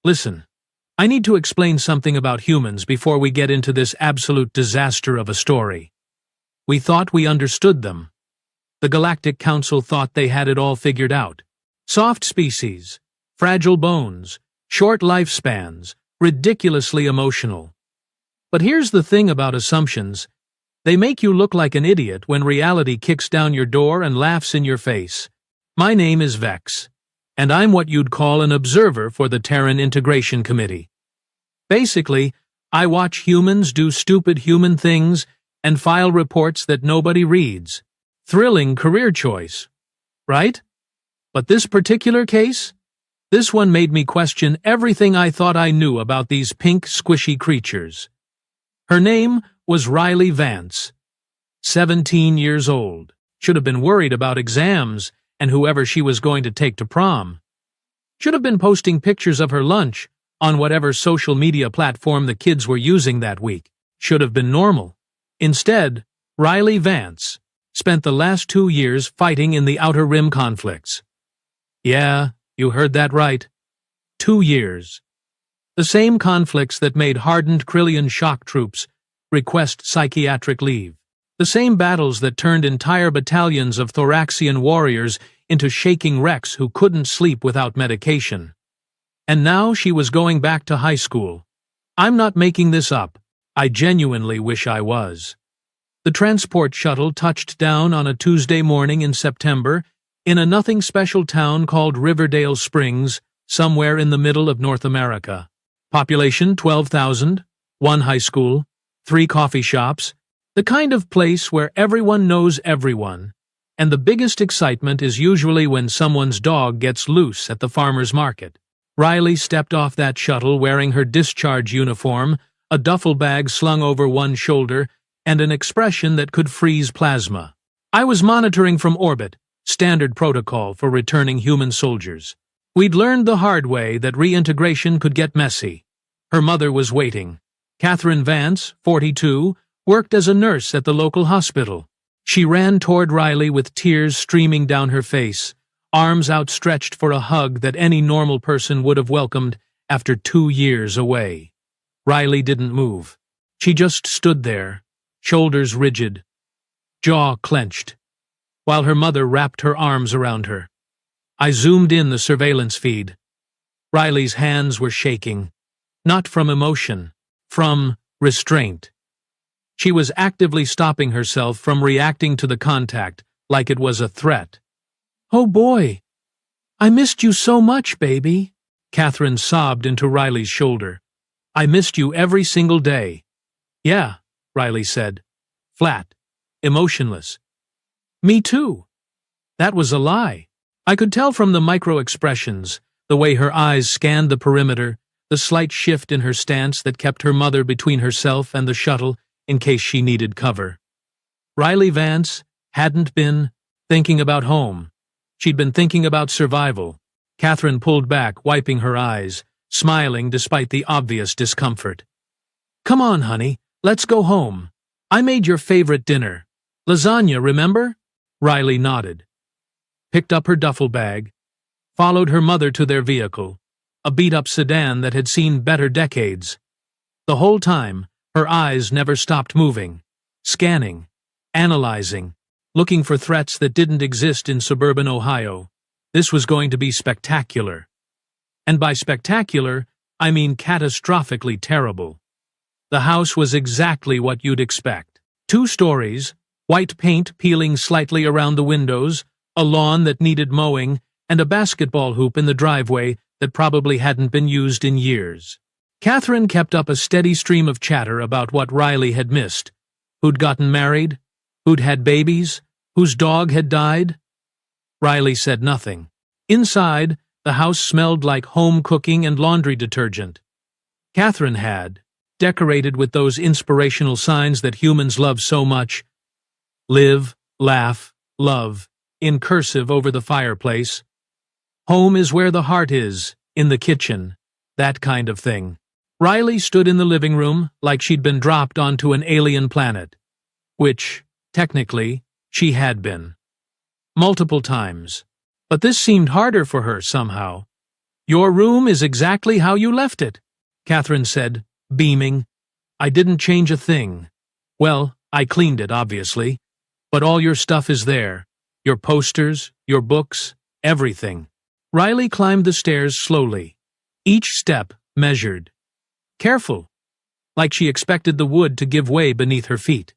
Listen, I need to explain something about humans before we get into this absolute disaster of a story. We thought we understood them. The Galactic Council thought they had it all figured out. Soft species, fragile bones, short lifespans, ridiculously emotional. But here's the thing about assumptions. They make you look like an idiot when reality kicks down your door and laughs in your face. My name is Vex, and I'm what you'd call an observer for the Terran Integration Committee. Basically, I watch humans do stupid human things and file reports that nobody reads. Thrilling career choice, right? But this particular case? This one made me question everything I thought I knew about these pink, squishy creatures. Her name was Riley Vance. 17 years old. Should have been worried about exams and whoever she was going to take to prom. Should have been posting pictures of her lunch on whatever social media platform the kids were using that week. Should have been normal. Instead, Riley Vance spent the last 2 years fighting in the Outer Rim conflicts. Yeah, you heard that right. 2 years. The same conflicts that made hardened Krillian shock troops request psychiatric leave. The same battles that turned entire battalions of Thoraxian warriors into shaking wrecks who couldn't sleep without medication. And now she was going back to high school. I'm not making this up. I genuinely wish I was. The transport shuttle touched down on a Tuesday morning in September in a nothing-special town called Riverdale Springs, somewhere in the middle of North America. Population 12,000, 1 high school, 3 coffee shops, the kind of place where everyone knows everyone, and the biggest excitement is usually when someone's dog gets loose at the farmer's market. Riley stepped off that shuttle wearing her discharge uniform, a duffel bag slung over one shoulder, and an expression that could freeze plasma. I was monitoring from orbit, standard protocol for returning human soldiers. We'd learned the hard way that reintegration could get messy. Her mother was waiting. Catherine Vance, 42, worked as a nurse at the local hospital. She ran toward Riley with tears streaming down her face, arms outstretched for a hug that any normal person would have welcomed after 2 years away. Riley didn't move. She just stood there, shoulders rigid, jaw clenched, while her mother wrapped her arms around her. I zoomed in the surveillance feed. Riley's hands were shaking, not from emotion, from restraint. She was actively stopping herself from reacting to the contact like it was a threat. "Oh boy, I missed you so much, baby," Catherine sobbed into Riley's shoulder. "I missed you every single day." "Yeah," Riley said, flat, emotionless. "Me too." That was a lie. I could tell from the micro-expressions, the way her eyes scanned the perimeter, the slight shift in her stance that kept her mother between herself and the shuttle in case she needed cover. Riley Vance hadn't been thinking about home. She'd been thinking about survival. Catherine pulled back, wiping her eyes, smiling despite the obvious discomfort. "Come on, honey, let's go home. I made your favorite dinner. Lasagna, remember?" Riley nodded, picked up her duffel bag, followed her mother to their vehicle, a beat-up sedan that had seen better decades. The whole time, her eyes never stopped moving, scanning, analyzing, looking for threats that didn't exist in suburban Ohio. This was going to be spectacular. And by spectacular, I mean catastrophically terrible. The house was exactly what you'd expect. 2 stories, white paint peeling slightly around the windows, a lawn that needed mowing, and a basketball hoop in the driveway that probably hadn't been used in years. Catherine kept up a steady stream of chatter about what Riley had missed, who'd gotten married, who'd had babies, whose dog had died. Riley said nothing. Inside, the house smelled like home cooking and laundry detergent. Catherine had, decorated with those inspirational signs that humans love so much, live, laugh, love, in cursive over the fireplace. Home is where the heart is, in the kitchen, that kind of thing. Riley stood in the living room like she'd been dropped onto an alien planet, which, technically, she had been. Multiple times. But this seemed harder for her somehow. Your room is exactly how you left it, Catherine said, beaming. I didn't change a thing. Well, I cleaned it, obviously. But all your stuff is there. Your posters, your books, everything. Riley climbed the stairs slowly. Each step measured. Careful, like she expected the wood to give way beneath her feet.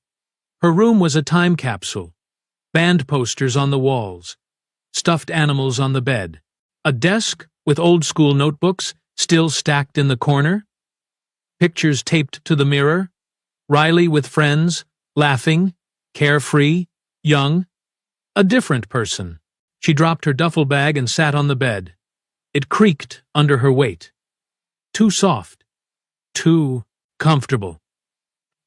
Her room was a time capsule. Band posters on the walls. Stuffed animals on the bed. A desk with old-school notebooks still stacked in the corner. Pictures taped to the mirror. Riley with friends, laughing, carefree, young. A different person. She dropped her duffel bag and sat on the bed. It creaked under her weight. Too soft. Too comfortable.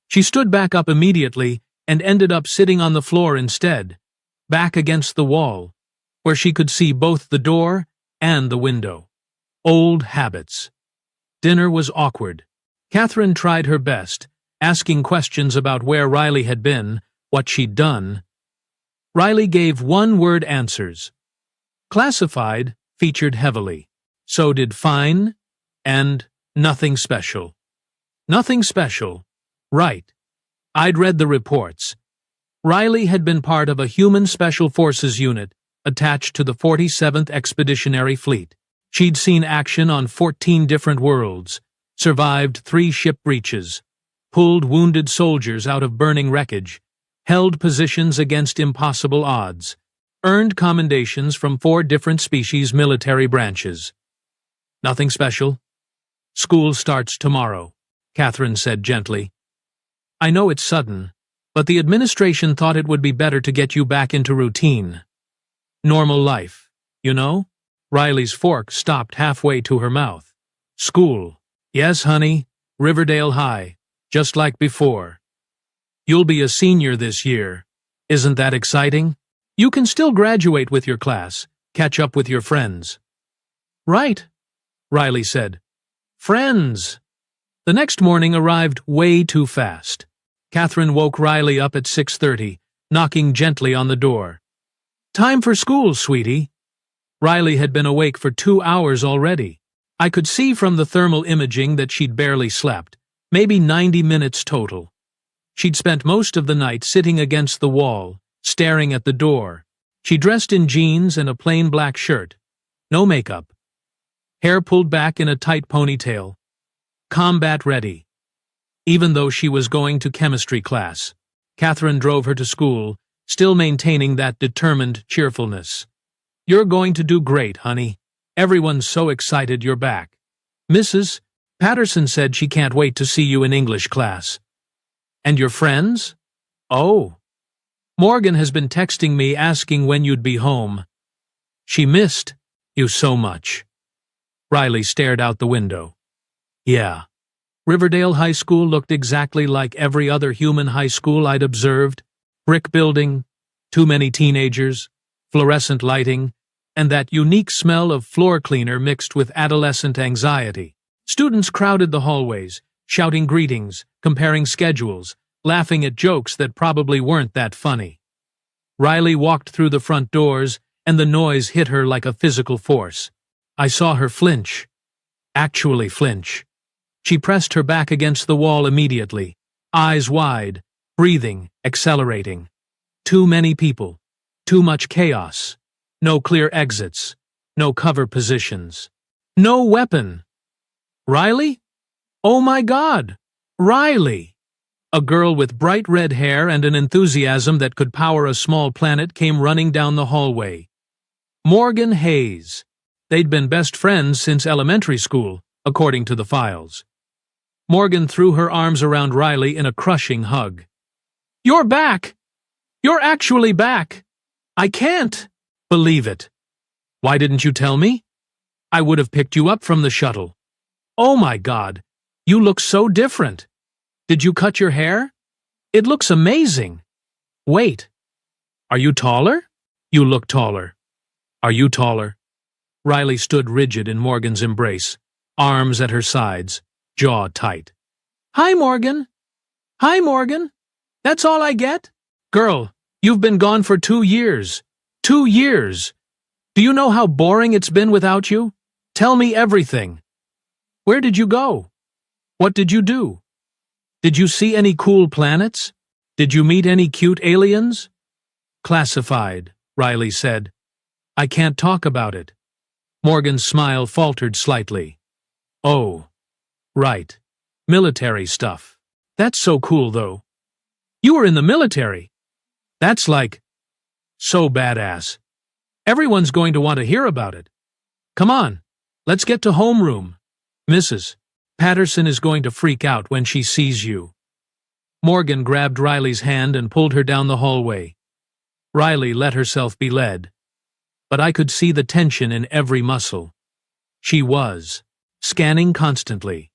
She stood back up immediately and ended up sitting on the floor instead, back against the wall, where she could see both the door and the window. Old habits. Dinner was awkward. Catherine tried her best, asking questions about where Riley had been, what she'd done. Riley gave one-word answers. Classified featured heavily. So did fine and nothing special. Nothing special. Right. I'd read the reports. Riley had been part of a human special forces unit attached to the 47th Expeditionary Fleet. She'd seen action on 14 different worlds, survived 3 ship breaches, pulled wounded soldiers out of burning wreckage, held positions against impossible odds, earned commendations from 4 different species military branches. Nothing special. School starts tomorrow, Catherine said gently. I know it's sudden, but the administration thought it would be better to get you back into routine. Normal life, you know? Riley's fork stopped halfway to her mouth. School. Yes, honey, Riverdale High, just like before. You'll be a senior this year. Isn't that exciting? You can still graduate with your class, catch up with your friends. Right, Riley said. Friends. The next morning arrived way too fast. Catherine woke Riley up at 6:30, knocking gently on the door. Time for school, sweetie. Riley had been awake for 2 hours already. I could see from the thermal imaging that she'd barely slept, maybe 90 minutes total. She'd spent most of the night sitting against the wall, staring at the door. She dressed in jeans and a plain black shirt. No makeup. Hair pulled back in a tight ponytail. Combat ready. Even though she was going to chemistry class, Catherine drove her to school, still maintaining that determined cheerfulness. You're going to do great, honey. Everyone's so excited you're back. Mrs. Patterson said she can't wait to see you in English class. And your friends? Oh. Morgan has been texting me asking when you'd be home. She missed you so much. Riley stared out the window. Yeah. Riverdale High School looked exactly like every other human high school I'd observed. Brick building, too many teenagers, fluorescent lighting, and that unique smell of floor cleaner mixed with adolescent anxiety. Students crowded the hallways, shouting greetings, comparing schedules, laughing at jokes that probably weren't that funny. Riley walked through the front doors, and the noise hit her like a physical force. I saw her flinch. Actually flinch. She pressed her back against the wall immediately, eyes wide, breathing, accelerating. Too many people. Too much chaos. No clear exits. No cover positions. No weapon. Riley? Oh my God! Riley! A girl with bright red hair and an enthusiasm that could power a small planet came running down the hallway. Morgan Hayes. They'd been best friends since elementary school, according to the files. Morgan threw her arms around Riley in a crushing hug. You're back! You're actually back! I can't believe it. Why didn't you tell me? I would have picked you up from the shuttle. Oh my God, you look so different. Did you cut your hair? It looks amazing. Wait, are you taller? You look taller. Are you taller? Riley stood rigid in Morgan's embrace, arms at her sides, jaw tight. Hi, Morgan. Hi, Morgan. That's all I get? Girl, you've been gone for 2 years. 2 years. Do you know how boring it's been without you? Tell me everything. Where did you go? What did you do? Did you see any cool planets? Did you meet any cute aliens? Classified, Riley said. I can't talk about it. Morgan's smile faltered slightly. Oh, right. Military stuff. That's so cool, though. You were in the military. That's like so badass. Everyone's going to want to hear about it. Come on, let's get to homeroom. Mrs. Patterson is going to freak out when she sees you. Morgan grabbed Riley's hand and pulled her down the hallway. Riley let herself be led. But I could see the tension in every muscle. She was scanning constantly.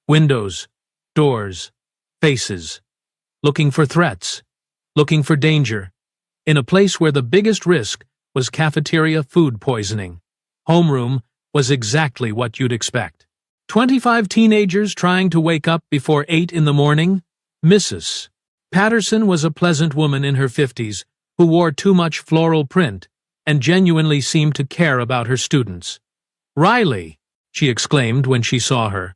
Windows, doors, faces. Looking for threats. Looking for danger. In a place where the biggest risk was cafeteria food poisoning. Homeroom was exactly what you'd expect. 25 teenagers trying to wake up before 8 in the morning. Mrs. Patterson was a pleasant woman in her 50s who wore too much floral print and genuinely seemed to care about her students. Riley, she exclaimed when she saw her.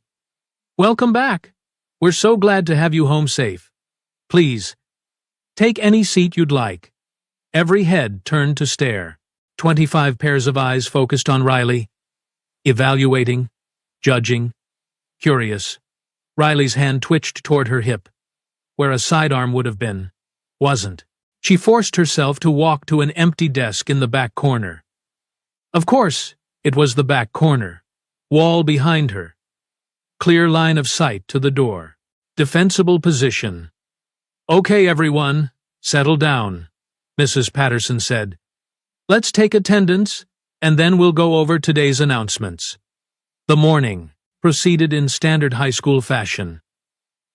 Welcome back. We're so glad to have you home safe. Please, take any seat you'd like. Every head turned to stare. 25 pairs of eyes focused on Riley. Evaluating, judging, curious. Riley's hand twitched toward her hip, where a sidearm would have been. Wasn't. She forced herself to walk to an empty desk in the back corner. Of course, it was the back corner. Wall behind her. Clear line of sight to the door. Defensible position. Okay, everyone, settle down, Mrs. Patterson said. Let's take attendance, and then we'll go over today's announcements. The morning proceeded in standard high school fashion.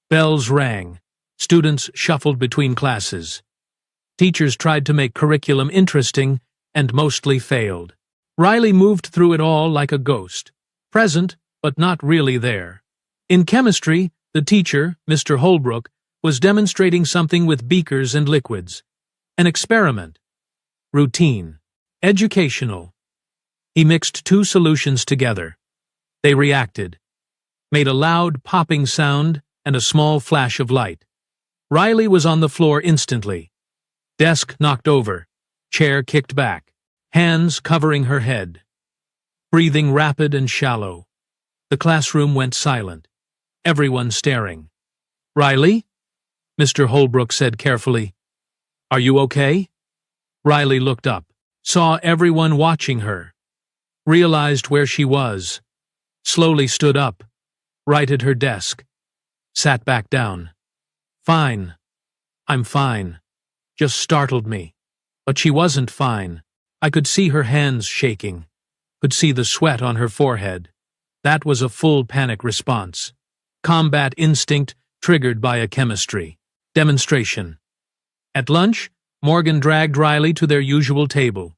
Bells rang. Students shuffled between classes. Teachers tried to make curriculum interesting and mostly failed. Riley moved through it all like a ghost, present but not really there. In chemistry, the teacher, Mr. Holbrook, was demonstrating something with beakers and liquids. An experiment. Routine. Educational. He mixed two solutions together. They reacted. Made a loud popping sound and a small flash of light. Riley was on the floor instantly. Desk knocked over. Chair kicked back. Hands covering her head. Breathing rapid and shallow. The classroom went silent. Everyone staring. Riley? Mr. Holbrook said carefully. Are you okay? Riley looked up. Saw everyone watching her. Realized where she was. Slowly stood up. Righted her desk. Sat back down. Fine. I'm fine. Just startled me. But she wasn't fine. I could see her hands shaking. Could see the sweat on her forehead. That was a full panic response. Combat instinct triggered by a chemistry demonstration. At lunch, Morgan dragged Riley to their usual table.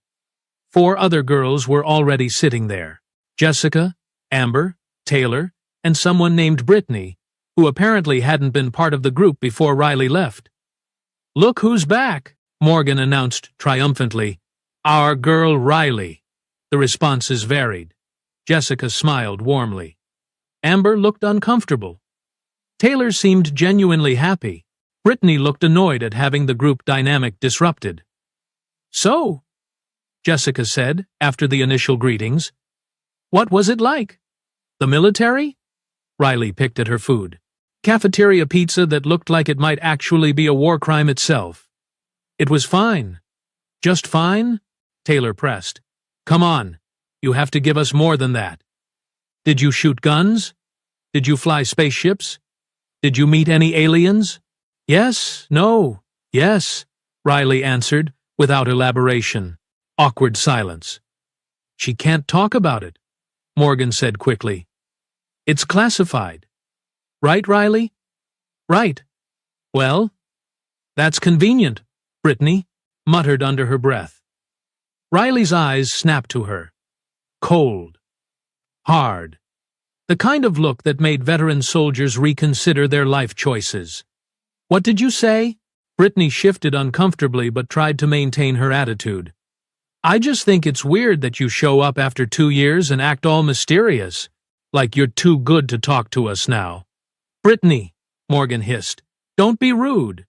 4 other girls were already sitting there. Jessica, Amber, Taylor, and someone named Brittany, who apparently hadn't been part of the group before Riley left. Look who's back, Morgan announced triumphantly. Our girl Riley. The responses varied. Jessica smiled warmly. Amber looked uncomfortable. Taylor seemed genuinely happy. Brittany looked annoyed at having the group dynamic disrupted. So, Jessica said, after the initial greetings. What was it like? The military? Riley picked at her food. Cafeteria pizza that looked like it might actually be a war crime itself. It was fine. Just fine? Taylor pressed. Come on, you have to give us more than that. Did you shoot guns? Did you fly spaceships? Did you meet any aliens? Yes, no, yes, Riley answered, without elaboration. Awkward silence. She can't talk about it, Morgan said quickly. It's classified. Right, Riley? Right. Well, that's convenient, Brittany muttered under her breath. Riley's eyes snapped to her. Cold. Hard. The kind of look that made veteran soldiers reconsider their life choices. What did you say? Brittany shifted uncomfortably but tried to maintain her attitude. I just think it's weird that you show up after 2 years and act all mysterious, like you're too good to talk to us now. Brittany, Morgan hissed, don't be rude.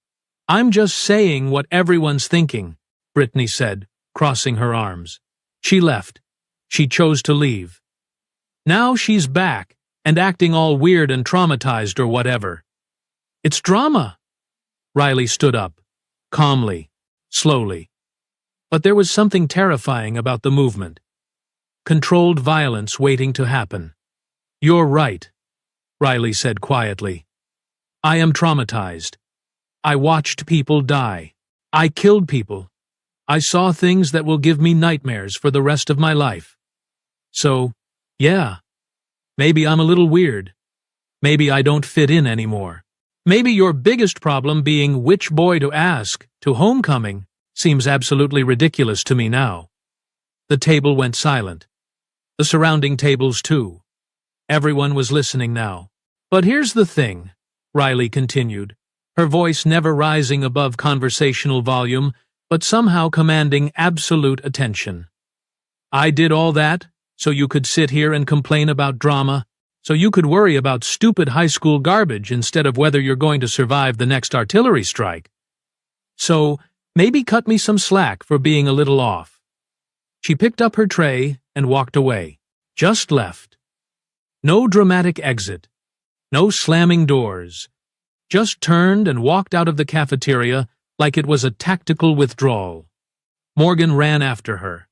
I'm just saying what everyone's thinking, Brittany said, crossing her arms. She left. She chose to leave. Now she's back, and acting all weird and traumatized or whatever. It's drama. Riley stood up, calmly, slowly. But there was something terrifying about the movement. Controlled violence waiting to happen. You're right, Riley said quietly. I am traumatized. I watched people die. I killed people. I saw things that will give me nightmares for the rest of my life. So, yeah. Maybe I'm a little weird. Maybe I don't fit in anymore. Maybe your biggest problem being which boy to ask to homecoming seems absolutely ridiculous to me now. The table went silent. The surrounding tables too. Everyone was listening now. But here's the thing, Riley continued, her voice never rising above conversational volume, but somehow commanding absolute attention. I did all that so you could sit here and complain about drama, so you could worry about stupid high school garbage instead of whether you're going to survive the next artillery strike. So, maybe cut me some slack for being a little off. She picked up her tray and walked away. Just left. No dramatic exit. No slamming doors. Just turned and walked out of the cafeteria like it was a tactical withdrawal. Morgan ran after her.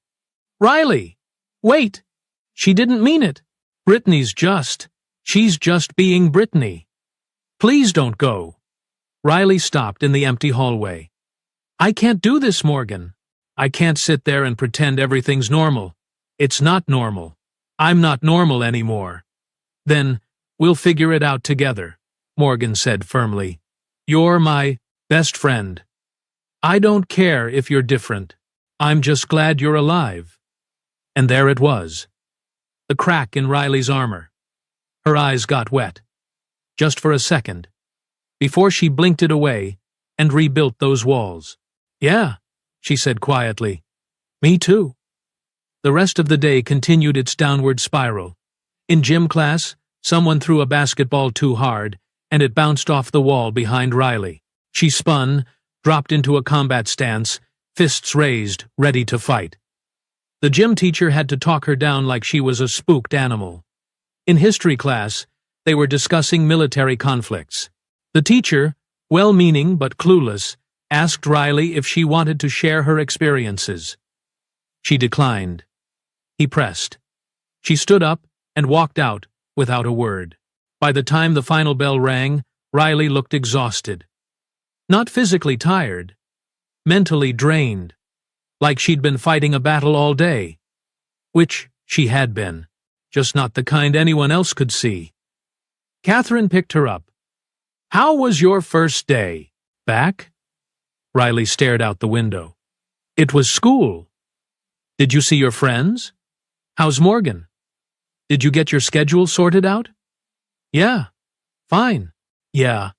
Riley! Wait! She didn't mean it. She's just being Brittany. Please don't go. Riley stopped in the empty hallway. I can't do this, Morgan. I can't sit there and pretend everything's normal. It's not normal. I'm not normal anymore. Then, we'll figure it out together, Morgan said firmly. You're my best friend. I don't care if you're different. I'm just glad you're alive. And there it was. The crack in Riley's armor. Her eyes got wet. Just for a second. Before she blinked it away and rebuilt those walls. Yeah, she said quietly. Me too. The rest of the day continued its downward spiral. In gym class, someone threw a basketball too hard, and it bounced off the wall behind Riley. She spun, dropped into a combat stance, fists raised, ready to fight. The gym teacher had to talk her down like she was a spooked animal. In history class, they were discussing military conflicts. The teacher, well-meaning but clueless, asked Riley if she wanted to share her experiences. She declined. He pressed. She stood up and walked out without a word. By the time the final bell rang, Riley looked exhausted. Not physically tired, mentally drained, like she'd been fighting a battle all day. Which she had been, just not the kind anyone else could see. Catherine picked her up. How was your first day? Back? Riley stared out the window. It was school. Did you see your friends? How's Morgan? Did you get your schedule sorted out? Yeah. Fine. Yeah.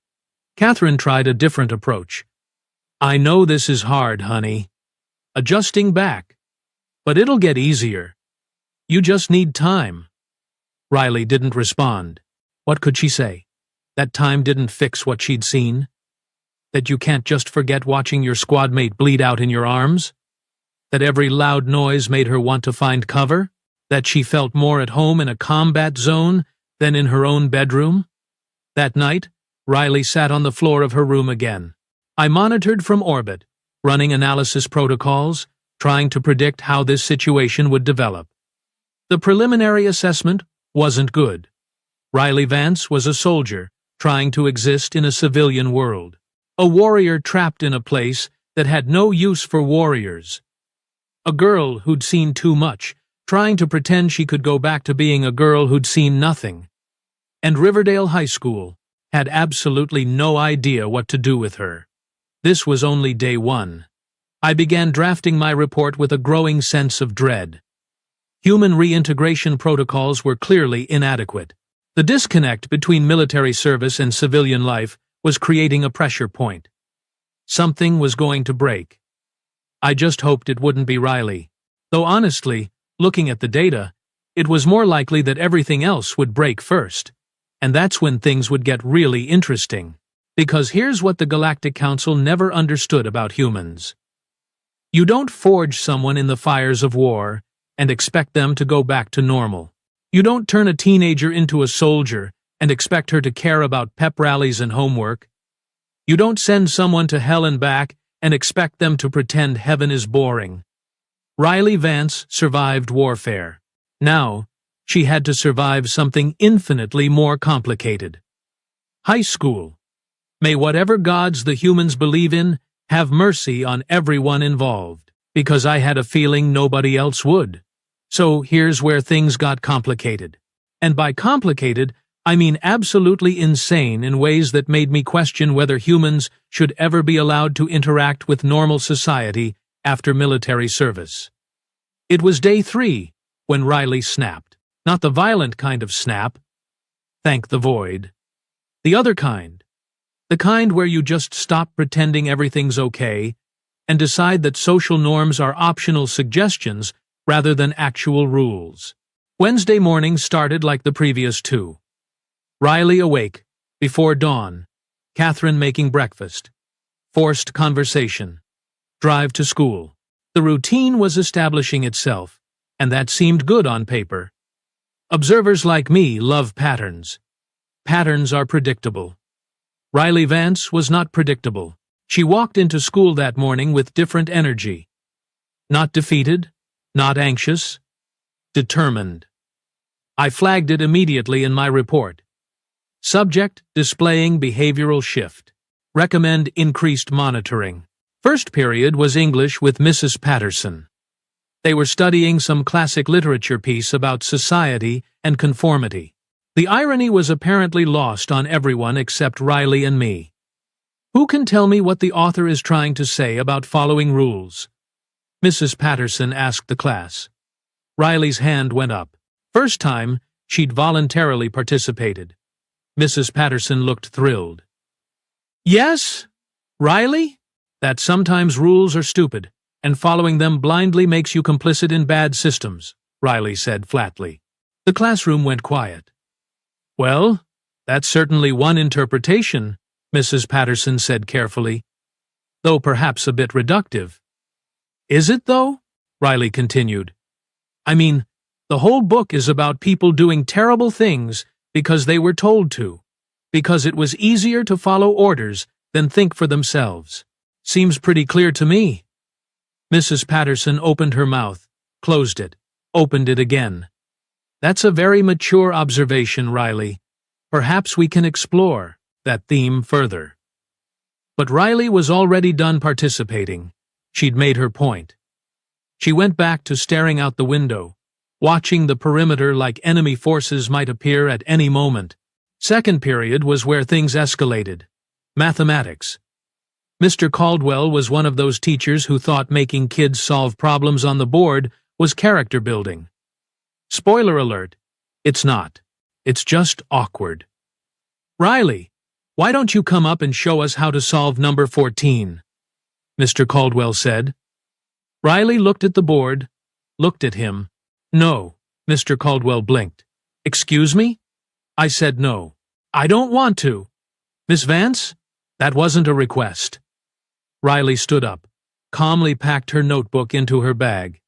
Catherine tried a different approach. I know this is hard, honey. Adjusting back. But it'll get easier. You just need time. Riley didn't respond. What could she say? That time didn't fix what she'd seen? That you can't just forget watching your squad mate bleed out in your arms? That every loud noise made her want to find cover? That she felt more at home in a combat zone than in her own bedroom? That night, Riley sat on the floor of her room again. I monitored from orbit, running analysis protocols, trying to predict how this situation would develop. The preliminary assessment wasn't good. Riley Vance was a soldier, trying to exist in a civilian world. A warrior trapped in a place that had no use for warriors. A girl who'd seen too much, trying to pretend she could go back to being a girl who'd seen nothing. And Riverdale High School had absolutely no idea what to do with her. This was only day one. I began drafting my report with a growing sense of dread. Human reintegration protocols were clearly inadequate. The disconnect between military service and civilian life was creating a pressure point. Something was going to break. I just hoped it wouldn't be Riley. Though honestly, looking at the data, it was more likely that everything else would break first. And that's when things would get really interesting. Because here's what the Galactic Council never understood about humans. You don't forge someone in the fires of war and expect them to go back to normal. You don't turn a teenager into a soldier and expect her to care about pep rallies and homework. You don't send someone to hell and back and expect them to pretend heaven is boring. Riley Vance survived warfare. Now, she had to survive something infinitely more complicated. High school. May whatever gods the humans believe in have mercy on everyone involved, because I had a feeling nobody else would. So here's where things got complicated. And by complicated, I mean absolutely insane in ways that made me question whether humans should ever be allowed to interact with normal society after military service. It was day 3 when Riley snapped. Not the violent kind of snap. Thank the void. The other kind. The kind where you just stop pretending everything's okay and decide that social norms are optional suggestions rather than actual rules. Wednesday morning started like the previous 2. Riley awake, before dawn, Catherine making breakfast, forced conversation, drive to school. The routine was establishing itself, and that seemed good on paper. Observers like me love patterns. Patterns are predictable. Riley Vance was not predictable. She walked into school that morning with different energy. Not defeated, not anxious, determined. I flagged it immediately in my report. Subject displaying behavioral shift. Recommend increased monitoring. First period was English with Mrs. Patterson. They were studying some classic literature piece about society and conformity. The irony was apparently lost on everyone except Riley and me. Who can tell me what the author is trying to say about following rules? Mrs. Patterson asked the class. Riley's hand went up. First time, she'd voluntarily participated. Mrs. Patterson looked thrilled. Yes, Riley? That sometimes rules are stupid, and following them blindly makes you complicit in bad systems, Riley said flatly. The classroom went quiet. Well, that's certainly one interpretation, Mrs. Patterson said carefully, though perhaps a bit reductive. Is it, though? Riley continued. I mean, the whole book is about people doing terrible things because they were told to, because it was easier to follow orders than think for themselves. Seems pretty clear to me. Mrs. Patterson opened her mouth, closed it, opened it again. That's a very mature observation, Riley. Perhaps we can explore that theme further. But Riley was already done participating. She'd made her point. She went back to staring out the window, watching the perimeter like enemy forces might appear at any moment. Second period was where things escalated. Mathematics. Mr. Caldwell was one of those teachers who thought making kids solve problems on the board was character building. Spoiler alert, it's not. It's just awkward. Riley, why don't you come up and show us how to solve number 14? Mr. Caldwell said. Riley looked at the board, looked at him. No, Mr. Caldwell blinked. Excuse me? I said no. I don't want to. Miss Vance? That wasn't a request. Riley stood up, calmly packed her notebook into her bag.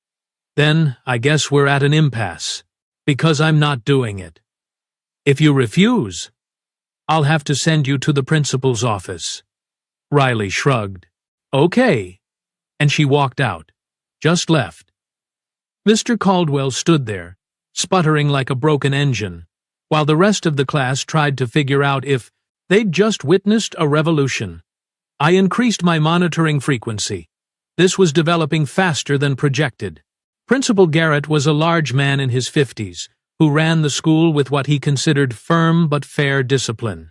Then, I guess we're at an impasse, because I'm not doing it. If you refuse, I'll have to send you to the principal's office. Riley shrugged. Okay. And she walked out. Just left. Mr. Caldwell stood there, sputtering like a broken engine, while the rest of the class tried to figure out if they'd just witnessed a revolution. I increased my monitoring frequency. This was developing faster than projected. Principal Garrett was a large man in his 50s, who ran the school with what he considered firm but fair discipline.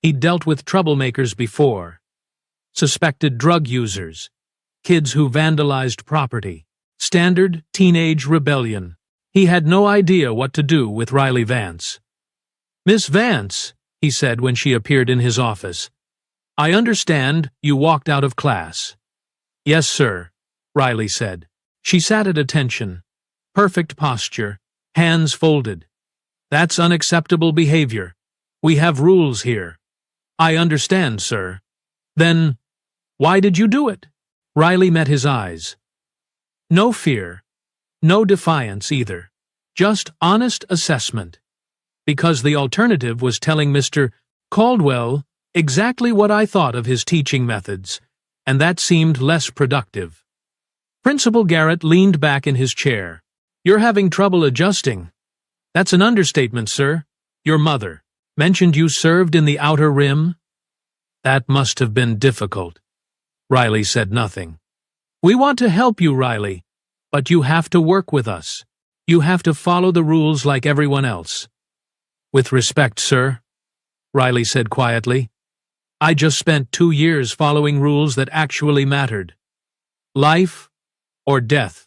He'd dealt with troublemakers before. Suspected drug users, kids who vandalized property, standard teenage rebellion. He had no idea what to do with Riley Vance. Miss Vance, he said when she appeared in his office, I understand you walked out of class. Yes, sir, Riley said. She sat at attention. Perfect posture, hands folded. That's unacceptable behavior. We have rules here. I understand, sir. Then, why did you do it? Riley met his eyes. No fear. No defiance either. Just honest assessment. Because the alternative was telling Mr. Caldwell exactly what I thought of his teaching methods, and that seemed less productive. Principal Garrett leaned back in his chair. You're having trouble adjusting. That's an understatement, sir. Your mother mentioned you served in the Outer Rim? That must have been difficult. Riley said nothing. We want to help you, Riley, but you have to work with us. You have to follow the rules like everyone else. With respect, sir, Riley said quietly. I just spent 2 years following rules that actually mattered. Life or death.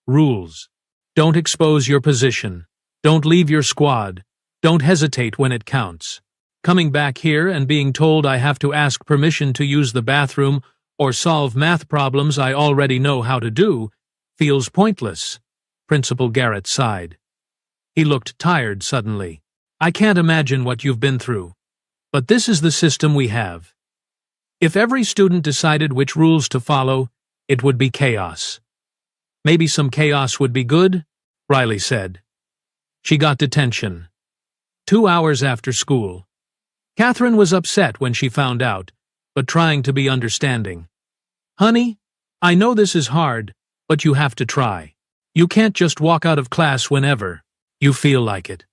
Rules. Don't expose your position. Don't leave your squad. Don't hesitate when it counts. Coming back here and being told I have to ask permission to use the bathroom or solve math problems I already know how to do feels pointless, Principal Garrett sighed. He looked tired suddenly. I can't imagine what you've been through. But this is the system we have. If every student decided which rules to follow, it would be chaos. Maybe some chaos would be good, Riley said. She got detention. 2 hours after school. Catherine was upset when she found out, but trying to be understanding. Honey, I know this is hard, but you have to try. You can't just walk out of class whenever you feel like it.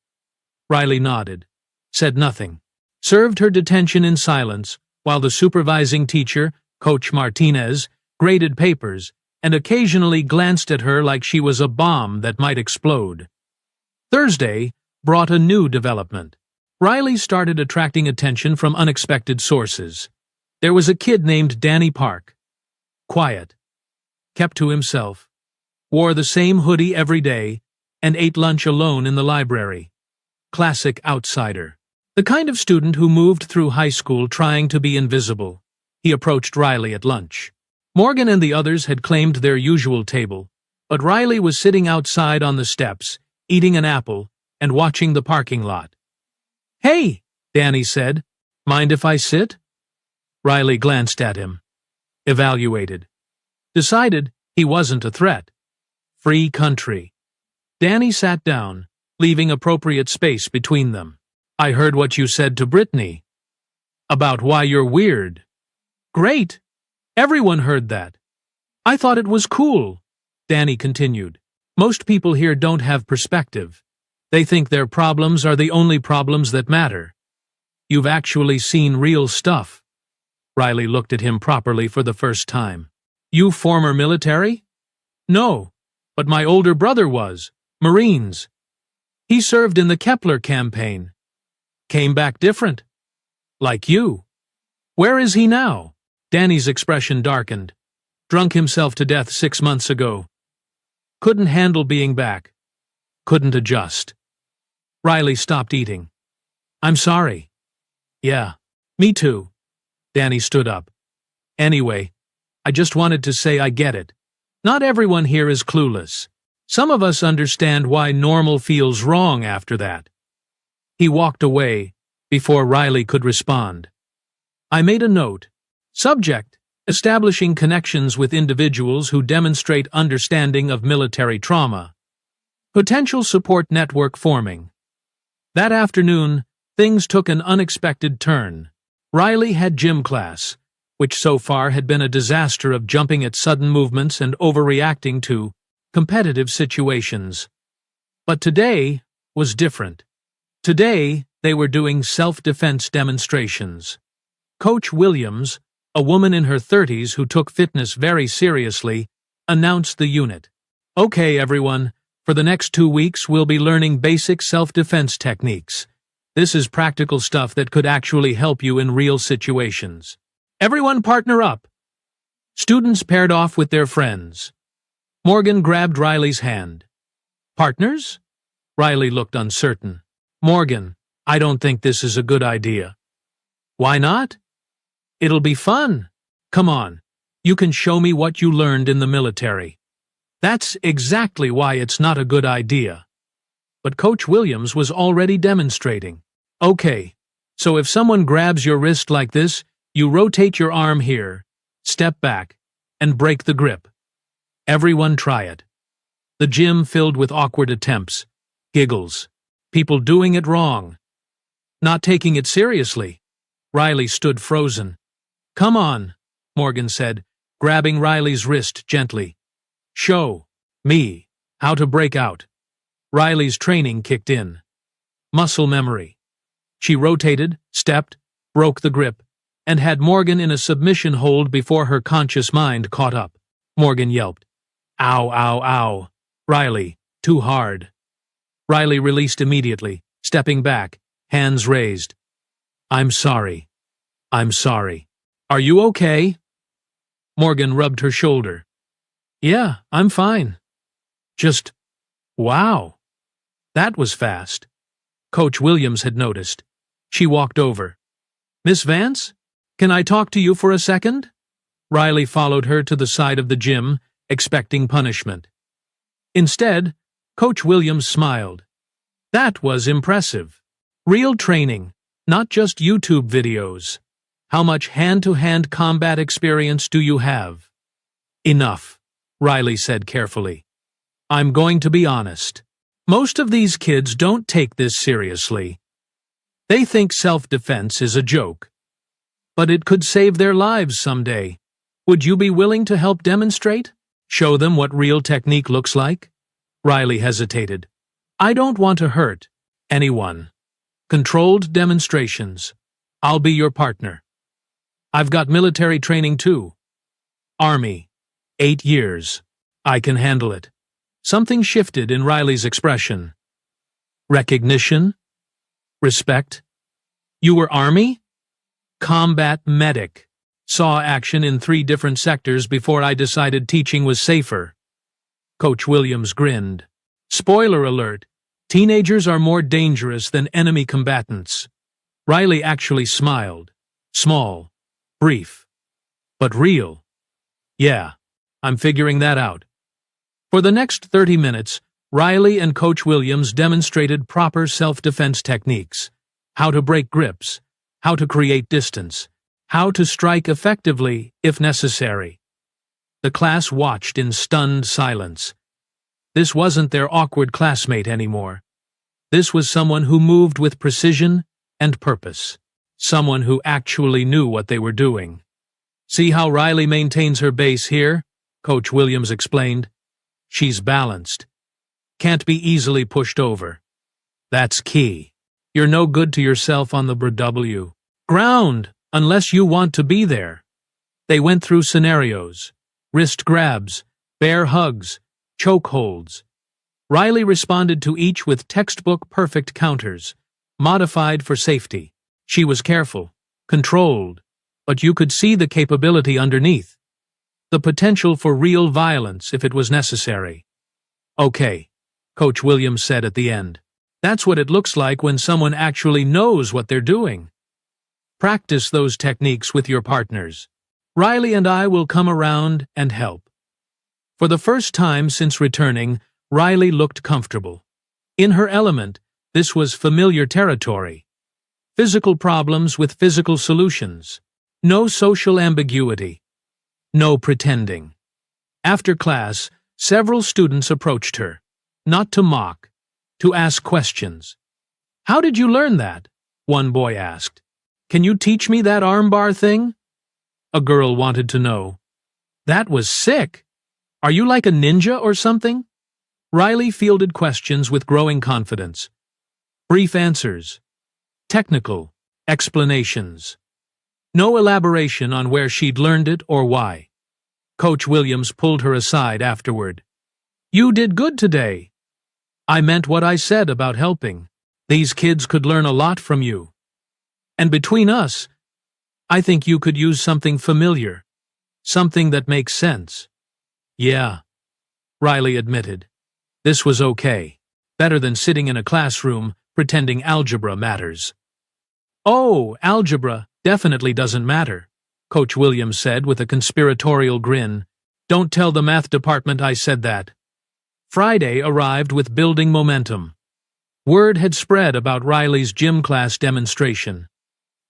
Riley nodded, said nothing, served her detention in silence while the supervising teacher, Coach Martinez, graded papers and occasionally glanced at her like she was a bomb that might explode. Thursday brought a new development. Riley started attracting attention from unexpected sources. There was a kid named Danny Park. Quiet. Kept to himself. Wore the same hoodie every day and ate lunch alone in the library. Classic outsider. The kind of student who moved through high school trying to be invisible. He approached Riley at lunch. Morgan and the others had claimed their usual table, but Riley was sitting outside on the steps, eating an apple and watching the parking lot. Hey, Danny said. Mind if I sit? Riley glanced at him. Evaluated. Decided he wasn't a threat. Free country. Danny sat down, leaving appropriate space between them. I heard what you said to Brittany. About why you're weird. Great. Everyone heard that. I thought it was cool, Danny continued. Most people here don't have perspective. They think their problems are the only problems that matter. You've actually seen real stuff. Riley looked at him properly for the first time. You former military? No, but my older brother was. Marines. He served in the Kepler campaign. Came back different. Like you. Where is he now? Danny's expression darkened. Drunk himself to death 6 months ago. Couldn't handle being back. Couldn't adjust. Riley stopped eating. I'm sorry. Yeah, me too. Danny stood up. Anyway, I just wanted to say I get it. Not everyone here is clueless. Some of us understand why normal feels wrong after that. He walked away before Riley could respond. I made a note. Subject: establishing connections with individuals who demonstrate understanding of military trauma. Potential support network forming. That afternoon, things took an unexpected turn. Riley had gym class, which so far had been a disaster of jumping at sudden movements and overreacting to competitive situations. But today was different. Today, they were doing self-defense demonstrations. Coach Williams, a woman in her 30s who took fitness very seriously, announced the unit. Okay, everyone, for the next 2 weeks we'll be learning basic self-defense techniques. This is practical stuff that could actually help you in real situations. Everyone partner up. Students paired off with their friends. Morgan grabbed Riley's hand. Partners? Riley looked uncertain. Morgan, I don't think this is a good idea. Why not? It'll be fun. Come on, you can show me what you learned in the military. That's exactly why it's not a good idea. But Coach Williams was already demonstrating. Okay, so if someone grabs your wrist like this, you rotate your arm here, step back, and break the grip. Everyone try it. The gym filled with awkward attempts, giggles, people doing it wrong, not taking it seriously. Riley stood frozen. Come on, Morgan said, grabbing Riley's wrist gently. Show me how to break out. Riley's training kicked in. Muscle memory. She rotated, stepped, broke the grip, and had Morgan in a submission hold before her conscious mind caught up. Morgan yelped. Ow, ow, ow. Riley, too hard. Riley released immediately, stepping back, hands raised. I'm sorry. I'm sorry. Are you okay? Morgan rubbed her shoulder. Yeah, I'm fine. Just, wow. That was fast. Coach Williams had noticed. She walked over. Miss Vance, can I talk to you for a second? Riley followed her to the side of the gym, expecting punishment. Instead, Coach Williams smiled. That was impressive. Real training, not just YouTube videos. How much hand-to-hand combat experience do you have? Enough, Riley said carefully. I'm going to be honest. Most of these kids don't take this seriously. They think self-defense is a joke. But it could save their lives someday. Would you be willing to help demonstrate? Show them what real technique looks like? Riley hesitated. I don't want to hurt anyone. Controlled demonstrations. I'll be your partner. I've got military training too. Army. 8 years. I can handle it. Something shifted in Riley's expression. Recognition? Respect? You were Army? Combat medic. Saw action in 3 different sectors before I decided teaching was safer. Coach Williams grinned. Spoiler alert, teenagers are more dangerous than enemy combatants. Riley actually smiled. Small, brief, but real. Yeah, I'm figuring that out. For the next 30 minutes, Riley and Coach Williams demonstrated proper self-defense techniques. How to break grips, how to create distance, how to strike effectively if necessary. The class watched in stunned silence. This wasn't their awkward classmate anymore. This was someone who moved with precision and purpose. Someone who actually knew what they were doing. See how Riley maintains her base here? Coach Williams explained. She's balanced. Can't be easily pushed over. That's key. You're no good to yourself on the ground unless you want to be there. They went through scenarios. Wrist grabs, bear hugs, choke holds. Riley responded to each with textbook-perfect counters, modified for safety. She was careful, controlled, but you could see the capability underneath. The potential for real violence if it was necessary. Okay, Coach Williams said at the end. That's what it looks like when someone actually knows what they're doing. Practice those techniques with your partners. Riley and I will come around and help. For the first time since returning, Riley looked comfortable. In her element, this was familiar territory. Physical problems with physical solutions. No social ambiguity. No pretending. After class, several students approached her. Not to mock, to ask questions. How did you learn that? One boy asked. Can you teach me that armbar thing? A girl wanted to know. That was sick. Are you like a ninja or something? Riley fielded questions with growing confidence. Brief answers. Technical explanations. No elaboration on where she'd learned it or why. Coach Williams pulled her aside afterward. You did good today. I meant what I said about helping. These kids could learn a lot from you. And between us, I think you could use something familiar. Something that makes sense. Yeah, Riley admitted. This was okay. Better than sitting in a classroom pretending algebra matters. Oh, algebra definitely doesn't matter, Coach Williams said with a conspiratorial grin. Don't tell the math department I said that. Friday arrived with building momentum. Word had spread about Riley's gym class demonstration.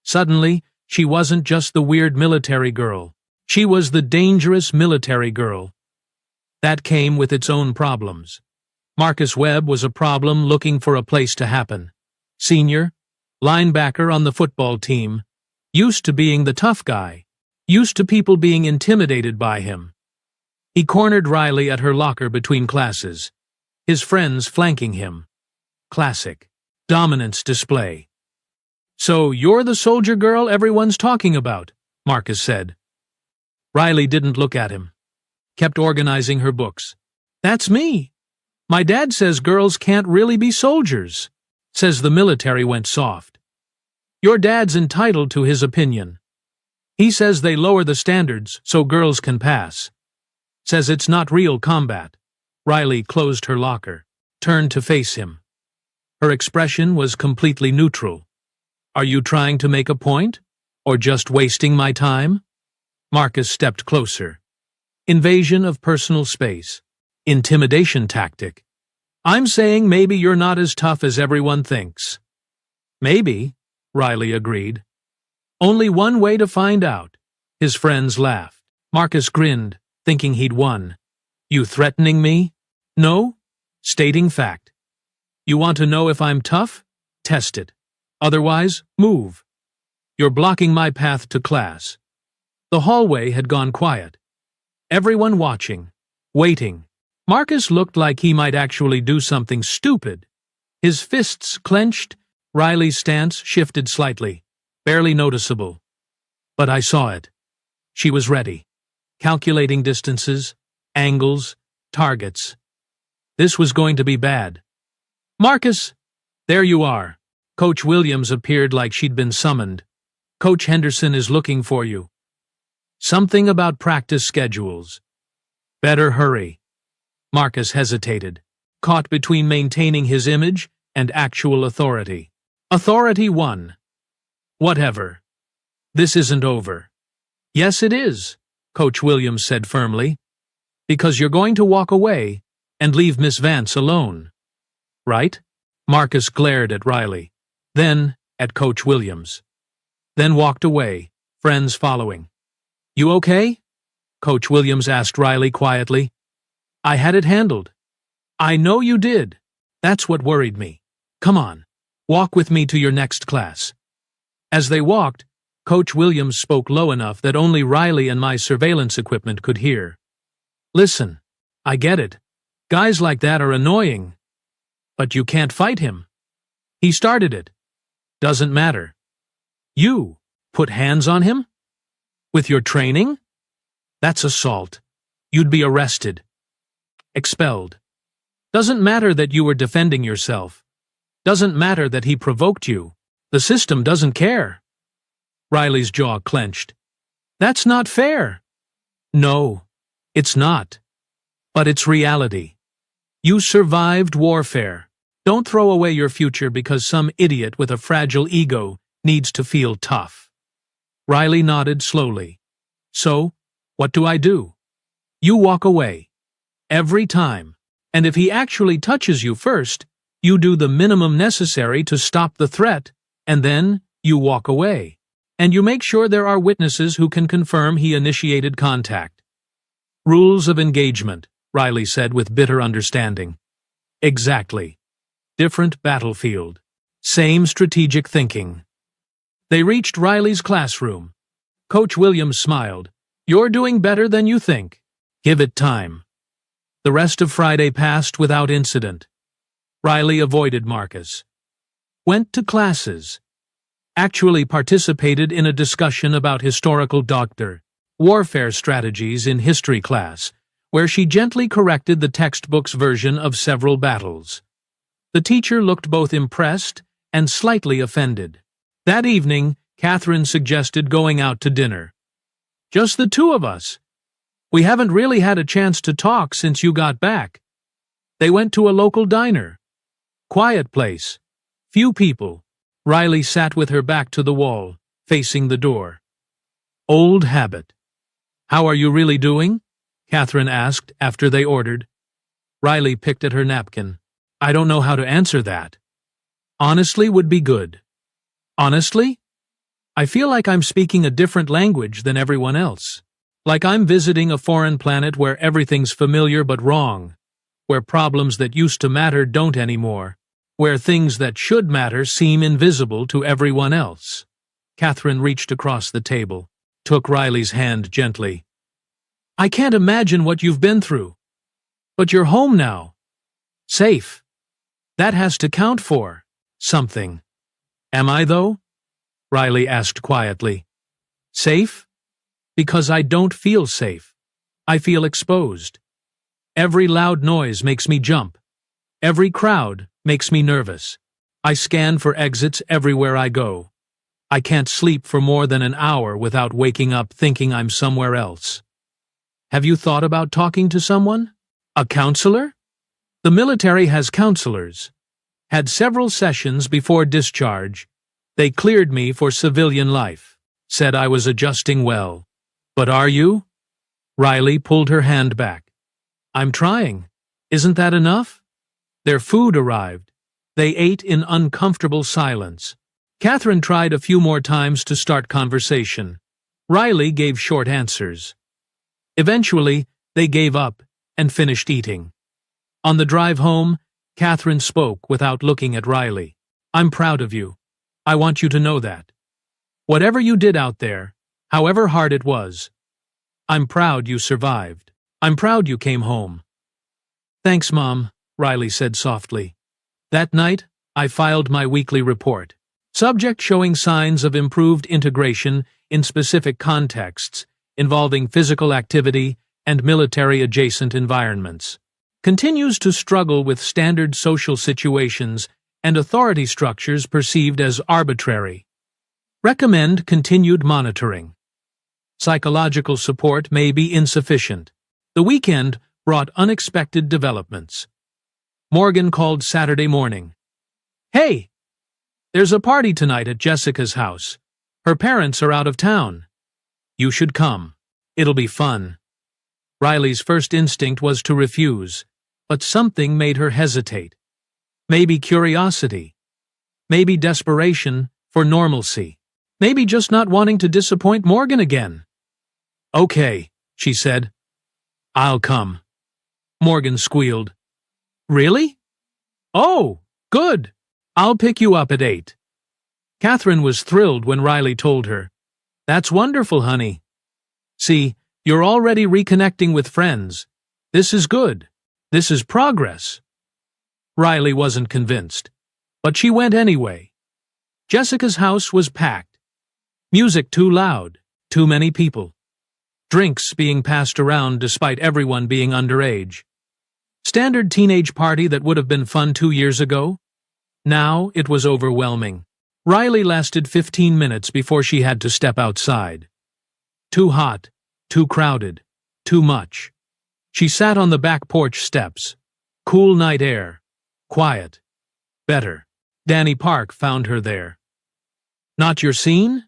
Suddenly, she wasn't just the weird military girl. She was the dangerous military girl. That came with its own problems. Marcus Webb was a problem looking for a place to happen. Senior, linebacker on the football team, used to being the tough guy, used to people being intimidated by him. He cornered Riley at her locker between classes, his friends flanking him. Classic. Dominance display. "So you're the soldier girl everyone's talking about," Marcus said. Riley didn't look at him. Kept organizing her books. "That's me. My dad says girls can't really be soldiers. Says the military went soft. Your dad's entitled to his opinion. He says they lower the standards so girls can pass. Says it's not real combat." Riley closed her locker, turned to face him. Her expression was completely neutral. "Are you trying to make a point? Or just wasting my time?" Marcus stepped closer. Invasion of personal space. Intimidation tactic. "I'm saying maybe you're not as tough as everyone thinks." "Maybe," Riley agreed. "Only one way to find out." His friends laughed. Marcus grinned, thinking he'd won. "You threatening me?" "No. Stating fact. You want to know if I'm tough? Test it. Otherwise, move. You're blocking my path to class." The hallway had gone quiet. Everyone watching, waiting. Marcus looked like he might actually do something stupid. His fists clenched, Riley's stance shifted slightly, barely noticeable. But I saw it. She was ready. Calculating distances, angles, targets. This was going to be bad. "Marcus, there you are." Coach Williams appeared like she'd been summoned. "Coach Henderson is looking for you." Something about practice schedules. "Better hurry." Marcus hesitated, caught between maintaining his image and actual authority. Authority won. "Whatever. This isn't over." "Yes, it is," Coach Williams said firmly. "Because you're going to walk away and leave Miss Vance alone. Right?" Marcus glared at Riley, then at Coach Williams. Then walked away, friends following. "You okay?" Coach Williams asked Riley quietly. "I had it handled." "I know you did. That's what worried me. Come on, walk with me to your next class." As they walked, Coach Williams spoke low enough that only Riley and my surveillance equipment could hear. "Listen, I get it. Guys like that are annoying. But you can't fight him. He started it. Doesn't matter. You put hands on him? With your training? That's assault. You'd be arrested. Expelled. Doesn't matter that you were defending yourself. Doesn't matter that he provoked you. The system doesn't care." Riley's jaw clenched. "That's not fair." "No, it's not. But it's reality. You survived warfare. Don't throw away your future because some idiot with a fragile ego needs to feel tough." Riley nodded slowly. "So, what do I do?" "You walk away. Every time. And if he actually touches you first, you do the minimum necessary to stop the threat, and then you walk away. And you make sure there are witnesses who can confirm he initiated contact." "Rules of engagement," Riley said with bitter understanding. "Exactly. Different battlefield. Same strategic thinking." They reached Riley's classroom. Coach Williams smiled. "You're doing better than you think. Give it time." The rest of Friday passed without incident. Riley avoided Marcus. Went to classes. Actually participated in a discussion about historical warfare strategies in history class, where she gently corrected the textbook's version of several battles. The teacher looked both impressed and slightly offended. That evening, Catherine suggested going out to dinner. "Just the two of us. We haven't really had a chance to talk since you got back." They went to a local diner. Quiet place. Few people. Riley sat with her back to the wall, facing the door. Old habit. "How are you really doing?" Catherine asked after they ordered. Riley picked at her napkin. I don't know how to answer that. Honestly would be good. Honestly? I feel like I'm speaking a different language than everyone else. Like I'm visiting a foreign planet where everything's familiar but wrong. Where problems that used to matter don't anymore. Where things that should matter seem invisible to everyone else. Catherine reached across the table, took Riley's hand gently. I can't imagine what you've been through. But you're home now. Safe. That has to count for something. Am I, though? Riley asked quietly. Safe? Because I don't feel safe. I feel exposed. Every loud noise makes me jump. Every crowd makes me nervous. I scan for exits everywhere I go. I can't sleep for more than an hour without waking up thinking I'm somewhere else. Have you thought about talking to someone? A counselor? The military has counselors. Had several sessions before discharge. They cleared me for civilian life. Said I was adjusting well. But are you? Riley pulled her hand back. I'm trying. Isn't that enough? Their food arrived. They ate in uncomfortable silence. Catherine tried a few more times to start conversation. Riley gave short answers. Eventually, they gave up and finished eating. On the drive home, Catherine spoke without looking at Riley. I'm proud of you. I want you to know that. Whatever you did out there, however hard it was, I'm proud you survived. I'm proud you came home. Thanks, Mom, Riley said softly. That night, I filed my weekly report. Subject showing signs of improved integration in specific contexts involving physical activity and military-adjacent environments. Continues to struggle with standard social situations and authority structures perceived as arbitrary. Recommend continued monitoring. Psychological support may be insufficient. The weekend brought unexpected developments. Morgan called Saturday morning. Hey! There's a party tonight at Jessica's house. Her parents are out of town. You should come. It'll be fun. Riley's first instinct was to refuse, but something made her hesitate. Maybe curiosity. Maybe desperation for normalcy. Maybe just not wanting to disappoint Morgan again. Okay, she said. I'll come. Morgan squealed. Really? Oh, good. I'll pick you up at 8. Catherine was thrilled when Riley told her. That's wonderful, honey. See, you're already reconnecting with friends. This is good. This is progress. Riley wasn't convinced, but she went anyway. Jessica's house was packed. Music too loud, too many people. Drinks being passed around despite everyone being underage. Standard teenage party that would have been fun 2 years ago? Now it was overwhelming. Riley lasted 15 minutes before she had to step outside. Too hot, too crowded, too much. She sat on the back porch steps. Cool night air. Quiet. Better. Danny Park found her there. Not your scene?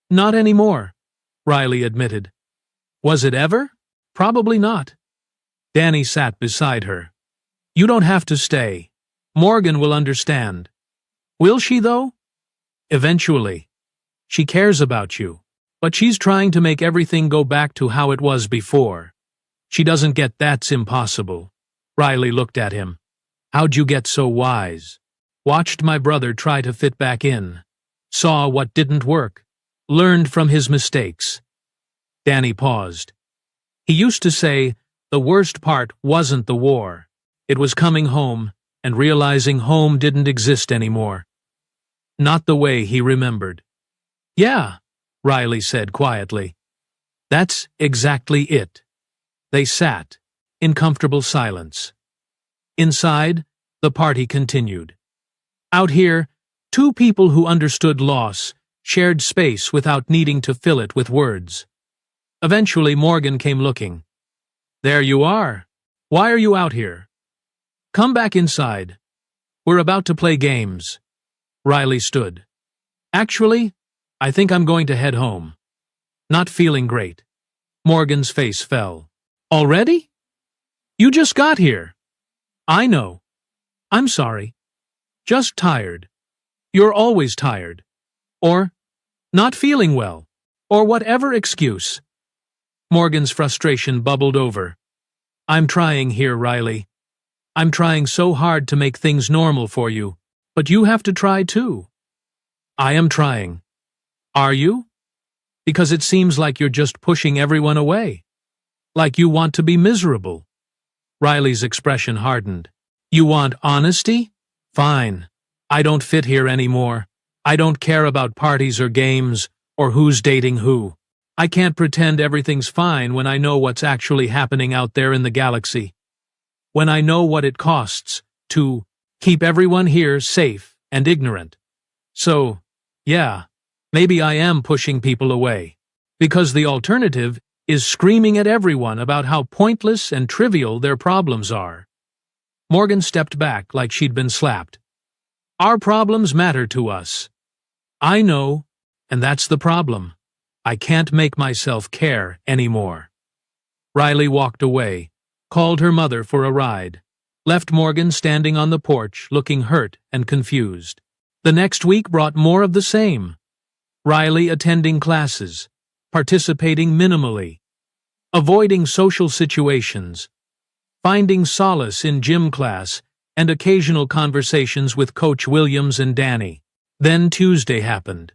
Not anymore, Riley admitted. Was it ever? Probably not. Danny sat beside her. You don't have to stay. Morgan will understand. Will she, though? Eventually. She cares about you. But she's trying to make everything go back to how it was before. She doesn't get that's impossible. Riley looked at him. How'd you get so wise? Watched my brother try to fit back in. Saw what didn't work. Learned from his mistakes. Danny paused. He used to say, the worst part wasn't the war. It was coming home and realizing home didn't exist anymore. Not the way he remembered. Yeah, Riley said quietly. That's exactly it. They sat, in comfortable silence. Inside, the party continued. Out here, two people who understood loss shared space without needing to fill it with words. Eventually, Morgan came looking. There you are. Why are you out here? Come back inside. We're about to play games. Riley stood. Actually, I think I'm going to head home. Not feeling great. Morgan's face fell. Already? You just got here. I know. I'm sorry. Just tired. You're always tired. Or not feeling well. Or whatever excuse. Morgan's frustration bubbled over. I'm trying here, Riley. I'm trying so hard to make things normal for you, but you have to try too. I am trying. Are you? Because it seems like you're just pushing everyone away. Like you want to be miserable. Riley's expression hardened. You want honesty? Fine. I don't fit here anymore. I don't care about parties or games, or who's dating who. I can't pretend everything's fine when I know what's actually happening out there in the galaxy. When I know what it costs to keep everyone here safe and ignorant. So, yeah, maybe I am pushing people away. Because the alternative is screaming at everyone about how pointless and trivial their problems are. Morgan stepped back like she'd been slapped. Our problems matter to us. I know, and that's the problem. I can't make myself care anymore. Riley walked away, called her mother for a ride, left Morgan standing on the porch looking hurt and confused. The next week brought more of the same. Riley attending classes, participating minimally, avoiding social situations, finding solace in gym class and occasional conversations with Coach Williams and Danny. Then Tuesday happened.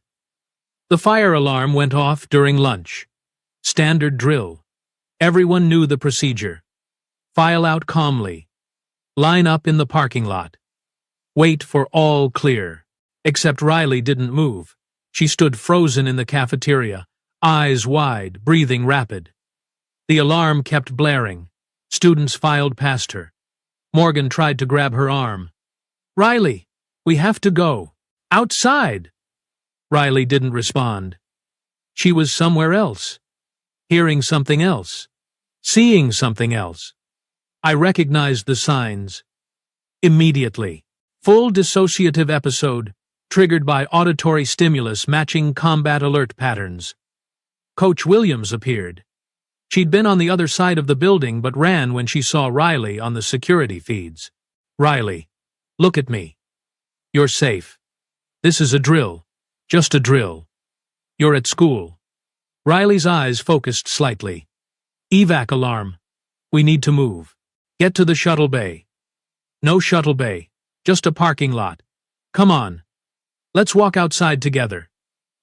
The fire alarm went off during lunch. Standard drill. Everyone knew the procedure. File out calmly. Line up in the parking lot. Wait for all clear. Except Riley didn't move. She stood frozen in the cafeteria, eyes wide, breathing rapid. The alarm kept blaring. Students filed past her. Morgan tried to grab her arm. Riley, we have to go. Outside! Riley didn't respond. She was somewhere else. Hearing something else. Seeing something else. I recognized the signs. Immediately. Full dissociative episode, triggered by auditory stimulus matching combat alert patterns. Coach Williams appeared. She'd been on the other side of the building but ran when she saw Riley on the security feeds. Riley, look at me. You're safe. This is a drill. Just a drill. You're at school. Riley's eyes focused slightly. Evac alarm. We need to move. Get to the shuttle bay. No shuttle bay. Just a parking lot. Come on. Let's walk outside together.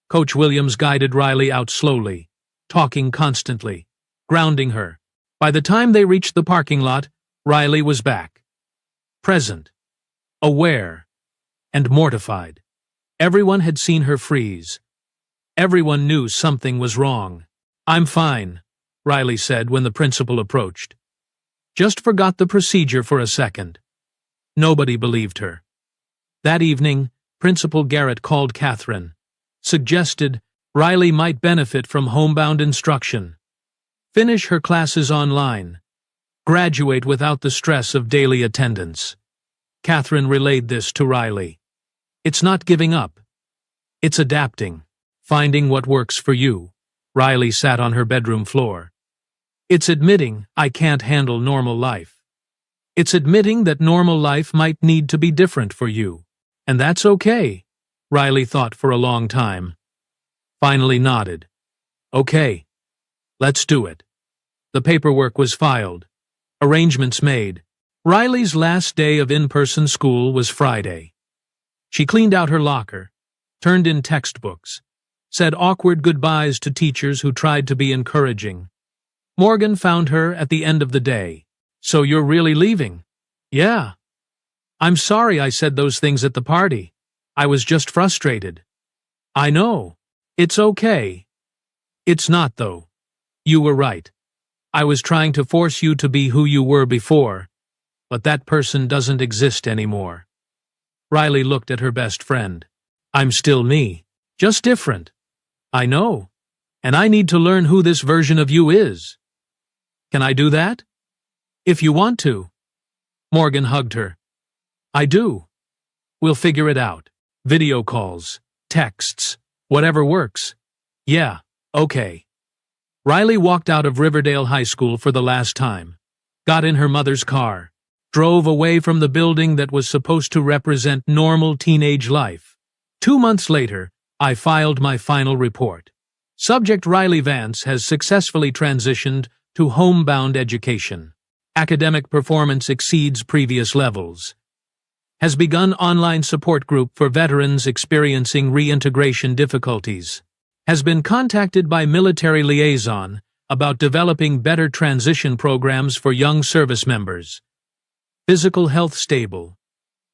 Coach Williams guided Riley out slowly, talking constantly, grounding her. By the time they reached the parking lot, Riley was back. Present. Aware. And mortified. Everyone had seen her freeze. Everyone knew something was wrong. I'm fine, Riley said when the principal approached. Just forgot the procedure for a second. Nobody believed her. That evening, Principal Garrett called Catherine, suggested Riley might benefit from homebound instruction, finish her classes online, graduate without the stress of daily attendance. Catherine relayed this to Riley. It's not giving up. It's adapting, finding what works for you. Riley sat on her bedroom floor. It's admitting I can't handle normal life. It's admitting that normal life might need to be different for you. And that's okay, Riley thought for a long time. Finally nodded. Okay. Let's do it. The paperwork was filed. Arrangements made. Riley's last day of in-person school was Friday. She cleaned out her locker, turned in textbooks, said awkward goodbyes to teachers who tried to be encouraging. Morgan found her at the end of the day. So you're really leaving? Yeah. I'm sorry I said those things at the party. I was just frustrated. I know. It's okay. It's not, though. You were right. I was trying to force you to be who you were before, but that person doesn't exist anymore. Riley looked at her best friend. I'm still me, just different. I know, and I need to learn who this version of you is. Can I do that? If you want to. Morgan hugged her. I do. We'll figure it out. Video calls, texts, whatever works. Yeah, okay. Riley walked out of Riverdale High School for the last time, got in her mother's car, drove away from the building that was supposed to represent normal teenage life. 2 months later, I filed my final report. Subject Riley Vance has successfully transitioned to homebound education. Academic performance exceeds previous levels. Has begun online support group for veterans experiencing reintegration difficulties. Has been contacted by military liaison about developing better transition programs for young service members. Physical health stable.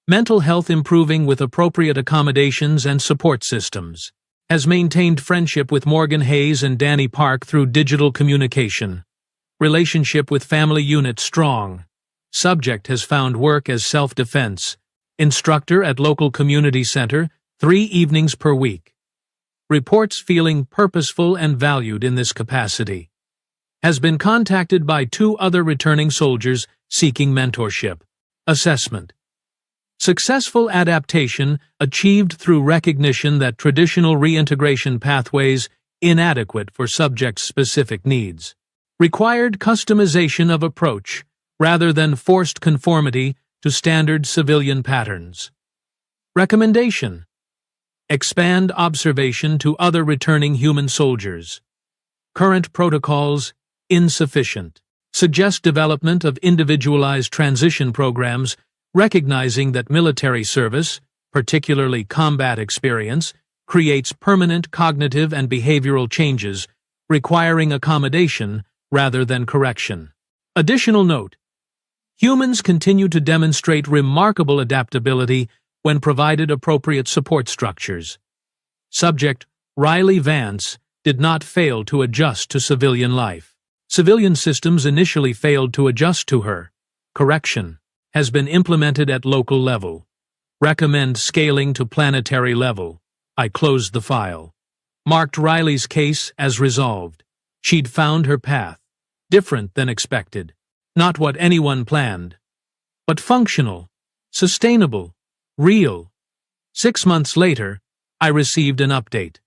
Mental health improving with appropriate accommodations and support systems. Has maintained friendship with Morgan Hayes and Danny Park through digital communication. Relationship with family unit strong. Subject has found work as self-defense. Instructor at local community center, 3 evenings per week. Reports feeling purposeful and valued in this capacity. Has been contacted by 2 other returning soldiers seeking mentorship. Assessment. Successful adaptation achieved through recognition that traditional reintegration pathways inadequate for subject-specific needs. Required customization of approach rather than forced conformity to standard civilian patterns. Recommendation. Expand observation to other returning human soldiers. Current protocols insufficient. Suggest development of individualized transition programs recognizing that military service, particularly combat experience, creates permanent cognitive and behavioral changes requiring accommodation rather than correction. Additional note. Humans continue to demonstrate remarkable adaptability when provided appropriate support structures. Subject Riley Vance did not fail to adjust to civilian life. Civilian systems initially failed to adjust to her. Correction has been implemented at local level. Recommend scaling to planetary level. I closed the file. Marked Riley's case as resolved. She'd found her path. Different than expected. Not what anyone planned. But functional. Sustainable. Real. 6 months later, I received an update.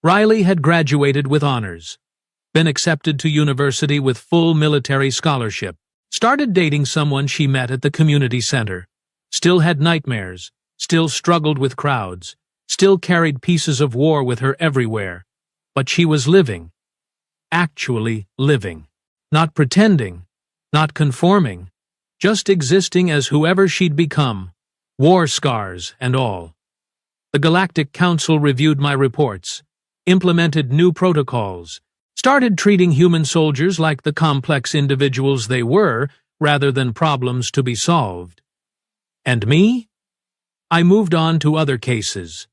Riley had graduated with honors. Been accepted to university with full military scholarship. Started dating someone she met at the community center. Still had nightmares. Still struggled with crowds. Still carried pieces of war with her everywhere. But she was living. Actually living. Not pretending. Not conforming. Just existing as whoever she'd become. War scars and all. The Galactic Council reviewed my reports. Implemented new protocols. Started treating human soldiers like the complex individuals they were, rather than problems to be solved. And me? I moved on to other cases.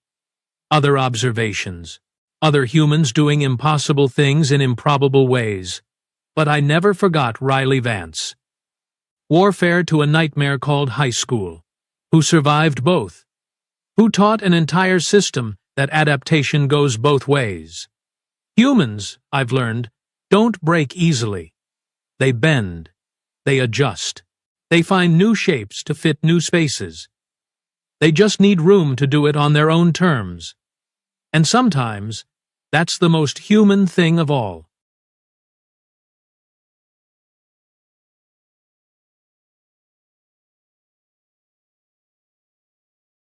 Other observations. Other humans doing impossible things in improbable ways. But I never forgot Riley Vance. Warfare to a nightmare called high school. Who survived both. Who taught an entire system that adaptation goes both ways. Humans, I've learned, don't break easily. They bend. They adjust. They find new shapes to fit new spaces. They just need room to do it on their own terms. And sometimes, that's the most human thing of all.